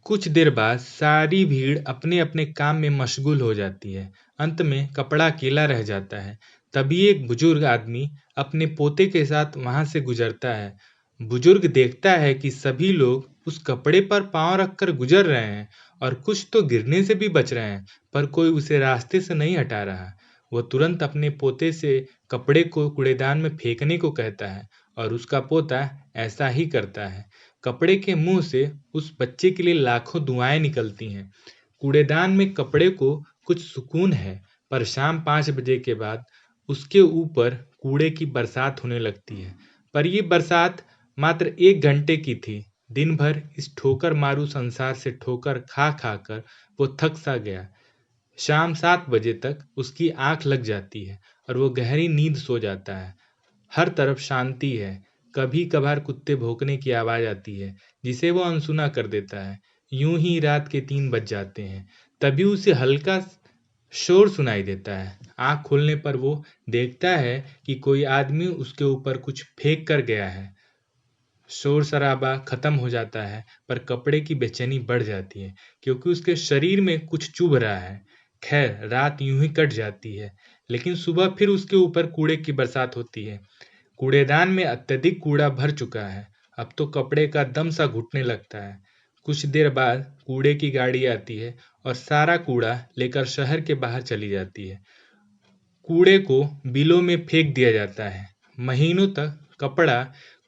कुछ देर बाद सारी भीड़ अपने अपने काम में मशगूल हो जाती है। अंत में कपड़ा अकेला रह जाता है। तभी एक बुजुर्ग आदमी अपने पोते के साथ वहां से गुजरता है। बुजुर्ग देखता है कि सभी लोग उस कपड़े पर पांव रखकर गुजर रहे हैं और कुछ तो गिरने से भी बच रहे हैं, पर कोई उसे रास्ते से नहीं हटा रहा। वो तुरंत अपने पोते से कपड़े को कूड़ेदान में फेंकने को कहता है और उसका पोता ऐसा ही करता है। कपड़े के मुंह से उस बच्चे के लिए लाखों दुआएं निकलती हैं। कूड़ेदान में कपड़े को कुछ सुकून है, पर शाम 5 बजे के बाद उसके ऊपर कूड़े की बरसात होने लगती है। पर ये बरसात मात्र 1 घंटे की थी। दिन भर इस ठोकर मारू संसार से ठोकर खा खा कर वो थक सा गया। शाम 7 बजे तक उसकी आंख लग जाती है और वो गहरी नींद सो जाता है। हर तरफ शांति है। कभी कभार कुत्ते भौंकने की आवाज आती है, जिसे वो अनसुना कर देता है। यूं ही रात के 3 बज जाते हैं। तभी उसे हल्का शोर सुनाई देता है। आंख खोलने पर वो देखता है कि कोई आदमी उसके ऊपर कुछ फेंक कर गया है। शोर शराबा खत्म हो जाता है, पर कपड़े की बेचैनी बढ़ जाती है, क्योंकि उसके शरीर में कुछ चुभ रहा है। खैर, रात यूं ही कट जाती है, लेकिन सुबह फिर उसके ऊपर कूड़े की बरसात होती है। कूड़ेदान में अत्यधिक कूड़ा भर चुका है। अब तो कपड़े का दम सा घुटने लगता है। कुछ देर बाद कूड़े की गाड़ी आती है और सारा कूड़ा लेकर शहर के बाहर चली जाती है। कूड़े को बिलों में फेंक दिया जाता है। महीनों तक कपड़ा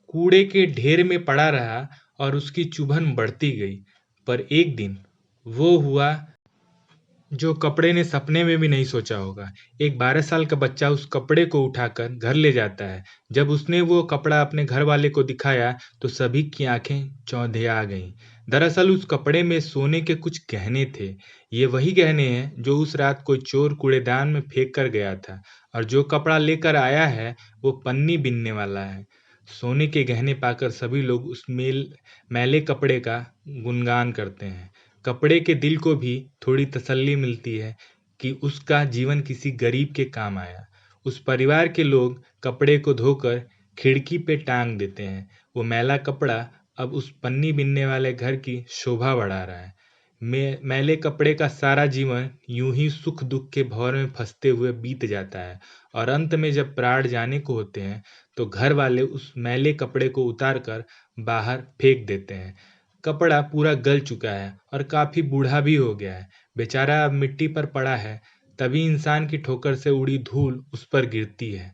कूड़े के ढेर में पड़ा रहा और उसकी चुभन बढ़ती गई। पर एक दिन वो हुआ जो कपड़े ने सपने में भी नहीं सोचा होगा। एक 12 साल का बच्चा उस कपड़े को उठाकर घर ले जाता है। जब उसने वो कपड़ा अपने घर वाले को दिखाया तो सभी की आंखें चौंधिया गईं। दरअसल उस कपड़े में सोने के कुछ गहने थे। ये वही गहने हैं जो उस रात कोई चोर कूड़ेदान में फेंक कर गया था, और जो कपड़ा लेकर आया है वो पन्नी बिनने वाला है। सोने के गहने पाकर सभी लोग उस मैले कपड़े का गुणगान करते हैं। कपड़े के दिल को भी थोड़ी तसल्ली मिलती है कि उसका जीवन किसी गरीब के काम आया। उस परिवार के लोग कपड़े को धोकर खिड़की पे टांग देते हैं। वो मैला कपड़ा अब उस पन्नी बिनने वाले घर की शोभा बढ़ा रहा है। मैले कपड़े का सारा जीवन यूं ही सुख दुख के भंवर में फंसते हुए बीत जाता है, और अंत में जब प्राण जाने को होते हैं तो घर वाले उस मैले कपड़े को उतार कर बाहर फेंक देते हैं। कपड़ा पूरा गल चुका है और काफी बूढ़ा भी हो गया है। बेचारा अब मिट्टी पर पड़ा है। तभी इंसान की ठोकर से उड़ी धूल उस पर गिरती है।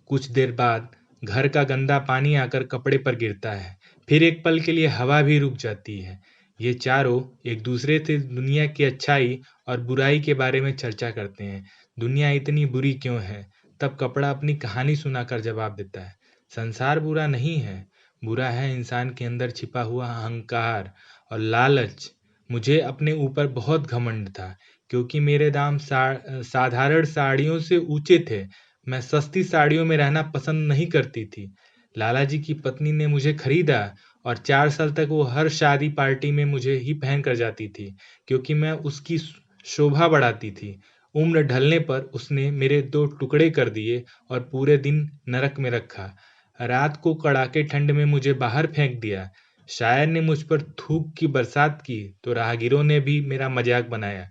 कुछ देर बाद घर का गंदा पानी आकर कपड़े पर गिरता है। फिर एक पल के लिए हवा भी रुक जाती है। ये चारों एक दूसरे से दुनिया की अच्छाई और बुराई के बारे में चर्चा करते हैं। दुनिया इतनी बुरी क्यों है? तब कपड़ा अपनी कहानी सुनाकर जवाब देता है, संसार बुरा नहीं है, बुरा है इंसान के अंदर छिपा हुआ अहंकार और लालच। मुझे अपने ऊपर बहुत घमंड था, क्योंकि मेरे दाम साधारण साड़ियों से ऊंचे थे। मैं सस्ती साड़ियों में रहना पसंद नहीं करती थी। लाला जी की पत्नी ने मुझे खरीदा और 4 साल तक वो हर शादी पार्टी में मुझे ही पहन कर जाती थी, क्योंकि मैं उसकी शोभा बढ़ाती थी। उम्र ढलने पर उसने मेरे 2 टुकड़े कर दिए और पूरे दिन नरक में रखा। रात को कड़ाके ठंड में मुझे बाहर फेंक दिया। शायर ने मुझ पर थूक की बरसात की तो राहगीरों ने भी मेरा मजाक बनाया।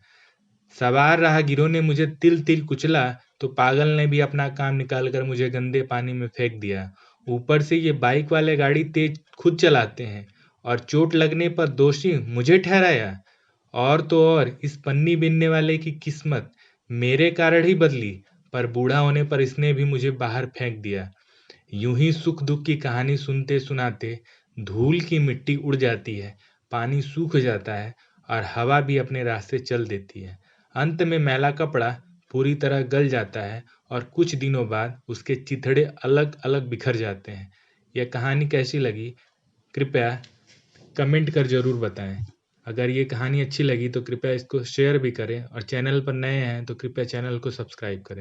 सवार राहगीरों ने मुझे तिल तिल कुचला तो पागल ने भी अपना काम निकालकर मुझे गंदे पानी में फेंक दिया। ऊपर से ये बाइक वाले गाड़ी तेज खुद चलाते हैं और चोट लगने पर दोषी मुझे ठहराया। और तो और इस पन्नी बिनने वाले की किस्मत मेरे कारण ही बदली, पर बूढ़ा होने पर इसने भी मुझे बाहर फेंक दिया। यूं ही सुख दुख की कहानी सुनते सुनाते धूल की मिट्टी उड़ जाती है, पानी सूख जाता है और हवा भी अपने रास्ते चल देती है। अंत में मैला कपड़ा पूरी तरह गल जाता है और कुछ दिनों बाद उसके चिथड़े अलग अलग बिखर जाते हैं। यह कहानी कैसी लगी, कृपया कमेंट कर ज़रूर बताएं। अगर ये कहानी अच्छी लगी तो कृपया इसको शेयर भी करें, और चैनल पर नए हैं तो कृपया चैनल को सब्सक्राइब करें।